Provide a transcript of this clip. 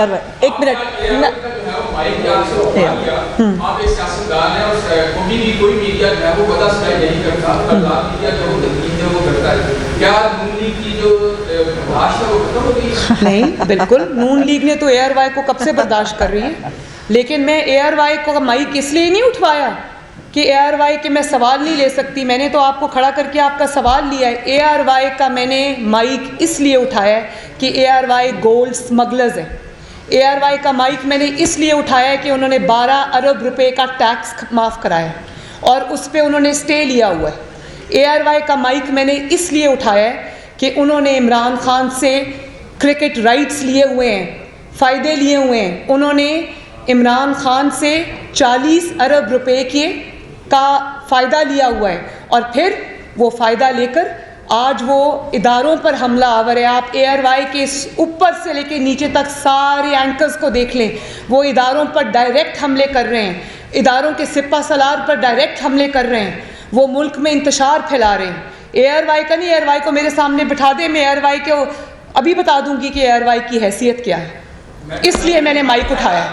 Air एक minute आप एक सियासतदान हैं और कभी भी कोई मीडिया जो है वो बता सुनाई नहीं करता, मीडिया जो वो तनकीद है वो करता है। क्या नून लीग की जो बर्दाश्त है वो खत्म हो गई? नहीं, बिल्कुल नून लीग ने तो ARY को कब से बर्दाश्त कर रही है, लेकिन मैं ARY को माइक इसलिए नहीं उठवाया कि ARY के मैं सवाल नहीं ले सकती। मैंने तो आपको खड़ा करके आपका सवाल लिया है। ARY का मैंने माइक इसलिए उठाया है कि ARY गोल्ड स्मगलर्स है। ARY का माइक मैंने इसलिए उठाया है कि उन्होंने 12 अरब रुपए का टैक्स माफ़ कराया और उस पर उन्होंने स्टे लिया हुआ है। ARY का माइक मैंने इसलिए उठाया है कि उन्होंने इमरान खान से क्रिकेट राइट्स लिए हुए हैं, फ़ायदे लिए हुए हैं। उन्होंने इमरान खान से 40 अरब रुपए का फ़ायदा लिया हुआ है और फिर वो फ़ायदा लेकर आज वो इदारों पर हमला आवर है। आप ARY के ऊपर से लेके नीचे तक सारे एंकर्स को देख लें, वो इदारों पर डायरेक्ट हमले कर रहे हैं, इदारों के सिपा सलार पर डायरेक्ट हमले कर रहे हैं, वो मुल्क में इंतशार फैला रहे हैं। ARY का नहीं, ARY को मेरे सामने बिठा दे, मैं ARY को अभी बता दूंगी कि ARY की हैसियत क्या है। इसलिए मैंने माइक उठाया।